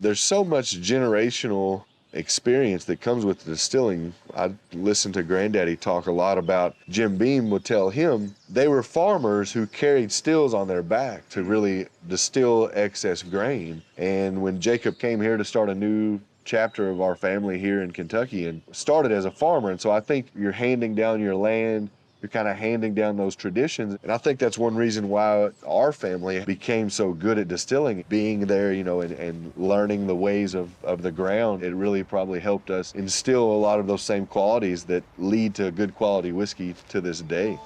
There's so much generational experience that comes with distilling. I listened to Granddaddy talk a lot about Jim Beam would tell him they were farmers who carried stills on their back to really distill excess grain. And when Jacob came here to start a new chapter of our family here in Kentucky and started as a farmer, and so I think you're handing down your land, you're kind of handing down those traditions. And I think that's one reason why our family became so good at distilling. Being there, you know, and learning the ways of the ground, it really probably helped us instill a lot of those same qualities that lead to good quality whiskey to this day.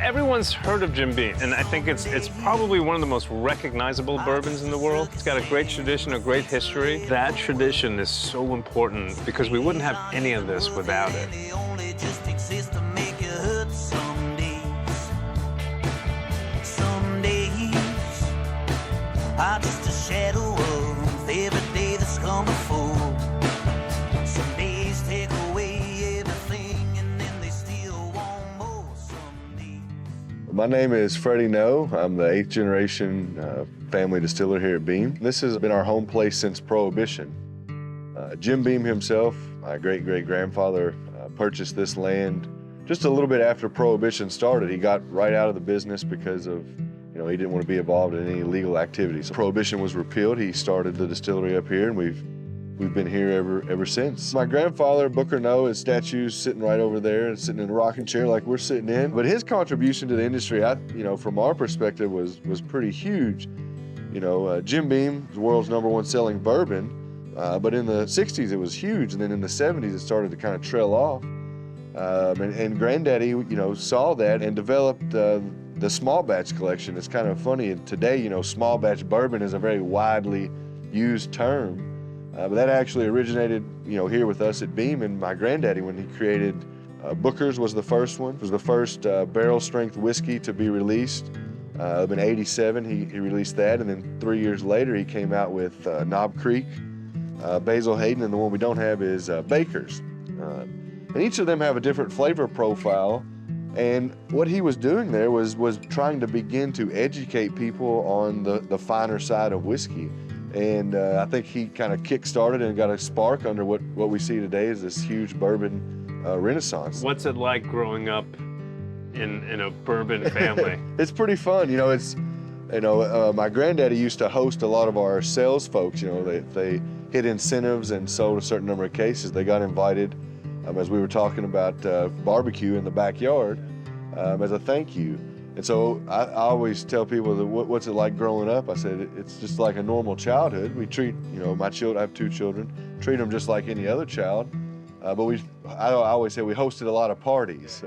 Everyone's heard of Jim Beam, and I think it's probably one of the most recognizable bourbons in the world. It's got a great tradition, a great history. That tradition is so important because we wouldn't have any of this without it. Some days are just a shadow of every day that's come before. Some days take away everything and then they still want more. My name is Freddie Noe. I'm the 8th generation family distiller here at Beam. This has been our home place since Prohibition. Jim Beam himself, my great-great-grandfather, purchased this land just a little bit after Prohibition started. He got right out of the business because of, you know, he didn't want to be involved in any illegal activities. Prohibition was repealed. He started the distillery up here, and we've been here ever since. My grandfather, Booker Noe, his statue's sitting right over there, sitting in a rocking chair like we're sitting in. But his contribution to the industry, you know, from our perspective, was pretty huge. You know, Jim Beam, the world's #1 selling bourbon, but in the 60s it was huge, and then in the 70s it started to kind of trail off. And Granddaddy, you know, saw that and developed the small batch collection. It's kind of funny, today, you know, small batch bourbon is a very widely used term. But that actually originated, you know, here with us at Beam, and my granddaddy, when he created Booker's was the first one. It was the first barrel strength whiskey to be released. In '87, he released that, and then 3 years later, he came out with Knob Creek, Basil Hayden, and the one we don't have is Baker's. And each of them have a different flavor profile. And what he was doing there was trying to begin to educate people on the finer side of whiskey. And I think he kind of kick-started and got a spark under what we see today is this huge bourbon renaissance. What's it like growing up in a bourbon family? It's pretty fun. You know, it's, you know, my granddaddy used to host a lot of our sales folks. You know, they hit incentives and sold a certain number of cases. They got invited, as we were talking about barbecue in the backyard, as a thank you. And so I always tell people that what's it like growing up? I said, it's just like a normal childhood. We treat, you know, my children, I have 2 children, treat them just like any other child. But I always say we hosted a lot of parties.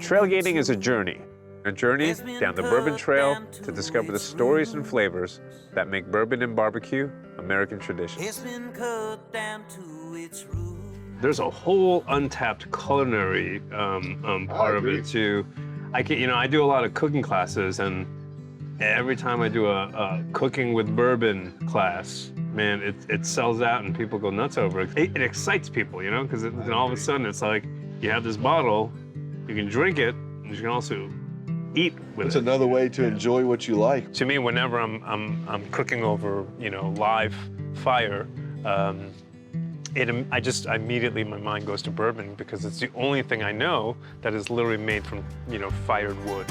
Trailgating is a journey down the bourbon trail to discover the stories and flavors that make bourbon and barbecue American tradition. It's been cut down to its roots. There's a whole untapped culinary part of it too. I do a lot of cooking classes, and every time I do a cooking with bourbon class, man, it sells out and people go nuts over it. It excites people, you know, because then all of a sudden it's like you have this bottle, you can drink it, and you can also eat with it. It's another way to enjoy what you like. To me, whenever I'm cooking over, you know, live fire, immediately my mind goes to bourbon because it's the only thing I know that is literally made from, you know, fired wood.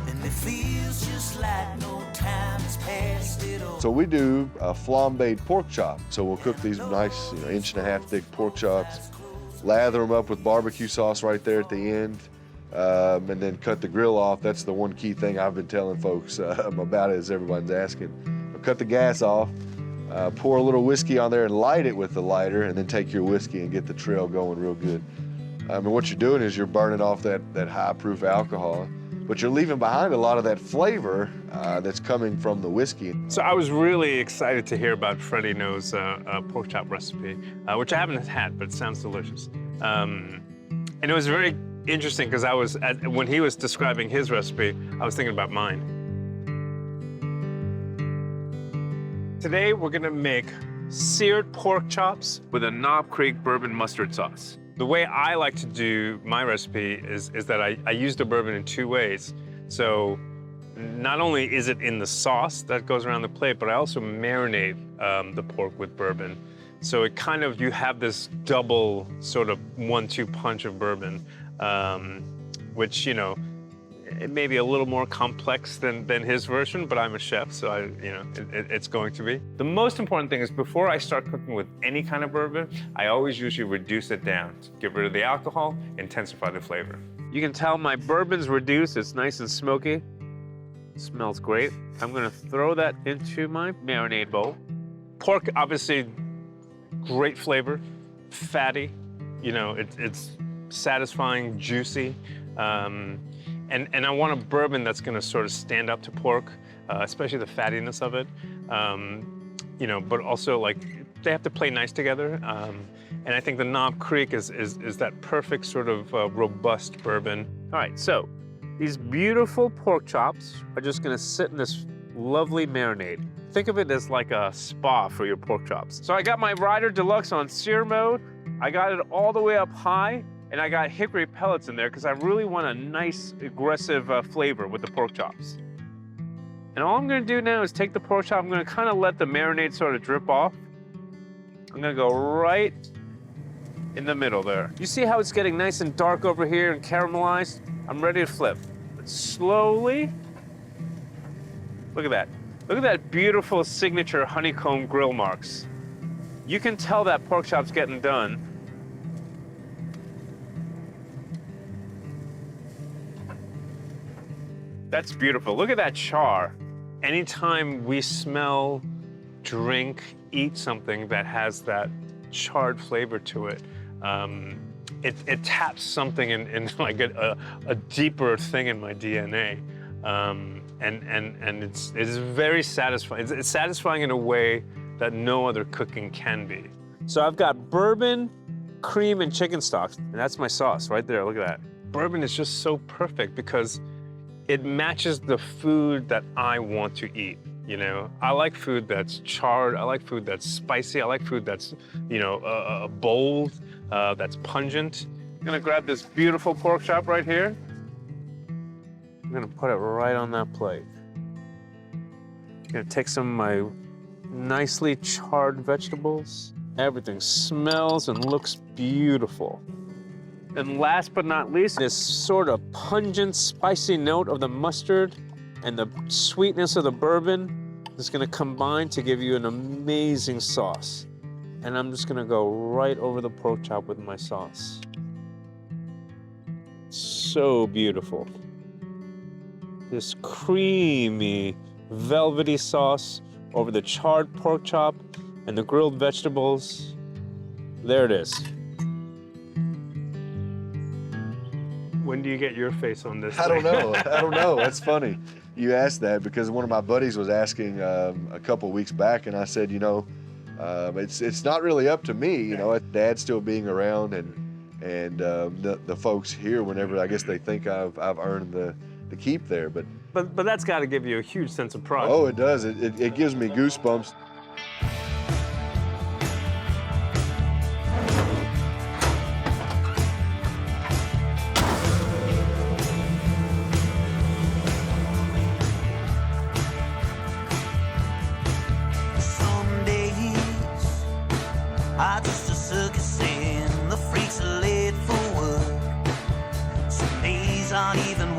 And it feels just like no time has passed at all. So we do a flambéed pork chop. So we'll cook these nice, you know, 1.5-inch thick pork chops, lather them up with barbecue sauce right there at the end, and then cut the grill off. That's the one key thing I've been telling folks about it, as everyone's asking. We'll cut the gas off. Pour a little whiskey on there and light it with the lighter, and then take your whiskey and get the trail going real good. And what you're doing is you're burning off that high-proof alcohol, but you're leaving behind a lot of that flavor that's coming from the whiskey. So I was really excited to hear about Freddie Noe's pork chop recipe, which I haven't had, but it sounds delicious. And it was very interesting because when he was describing his recipe, I was thinking about mine. Today we're gonna make seared pork chops with a Knob Creek bourbon mustard sauce. The way I like to do my recipe is that I use the bourbon in two ways. So not only is it in the sauce that goes around the plate, but I also marinate the pork with bourbon. So it kind of, you have this double sort of 1-2 punch of bourbon, which, you know, it may be a little more complex than his version, but I'm a chef, so it's going to be. The most important thing is before I start cooking with any kind of bourbon, I always usually reduce it down. Get rid of the alcohol, intensify the flavor. You can tell my bourbon's reduced, it's nice and smoky. Smells great. I'm gonna throw that into my marinade bowl. Pork, obviously, great flavor, fatty. You know, it's satisfying, juicy. And I want a bourbon that's gonna sort of stand up to pork, especially the fattiness of it. You know, but also like, they have to play nice together. And I think the Knob Creek is that perfect sort of robust bourbon. All right, so these beautiful pork chops are just gonna sit in this lovely marinade. Think of it as like a spa for your pork chops. So I got my Rider Deluxe on sear mode. I got it all the way up high, and I got hickory pellets in there because I really want a nice, aggressive flavor with the pork chops. And all I'm gonna do now is take the pork chop, I'm gonna kind of let the marinade sort of drip off. I'm gonna go right in the middle there. You see how it's getting nice and dark over here and caramelized? I'm ready to flip. But slowly, look at that. Look at that beautiful signature honeycomb grill marks. You can tell that pork chop's getting done. That's beautiful. Look at that char. Anytime we smell, drink, eat something that has that charred flavor to it, it taps something in like a deeper thing in my DNA. And it's very satisfying. It's satisfying in a way that no other cooking can be. So I've got bourbon, cream, and chicken stock. And that's my sauce right there, look at that. Bourbon is just so perfect because it matches the food that I want to eat, you know? I like food that's charred, I like food that's spicy, I like food that's, you know, bold, that's pungent. I'm gonna grab this beautiful pork chop right here. I'm gonna put it right on that plate. I'm gonna take some of my nicely charred vegetables. Everything smells and looks beautiful. And last but not least, this sort of pungent, spicy note of the mustard and the sweetness of the bourbon is gonna combine to give you an amazing sauce. And I'm just gonna go right over the pork chop with my sauce. So beautiful. This creamy, velvety sauce over the charred pork chop and the grilled vegetables. There it is. When do you get your face on this? I don't know. I don't know. That's funny. You asked that because one of my buddies was asking a couple weeks back, and I said, you know, it's not really up to me. You know, Dad still being around, and the folks here, whenever I guess they think I've earned the keep there, but that's got to give you a huge sense of pride. Oh, it does. It gives me goosebumps. Some days are just a circus and the freaks are late for work. Some days aren't even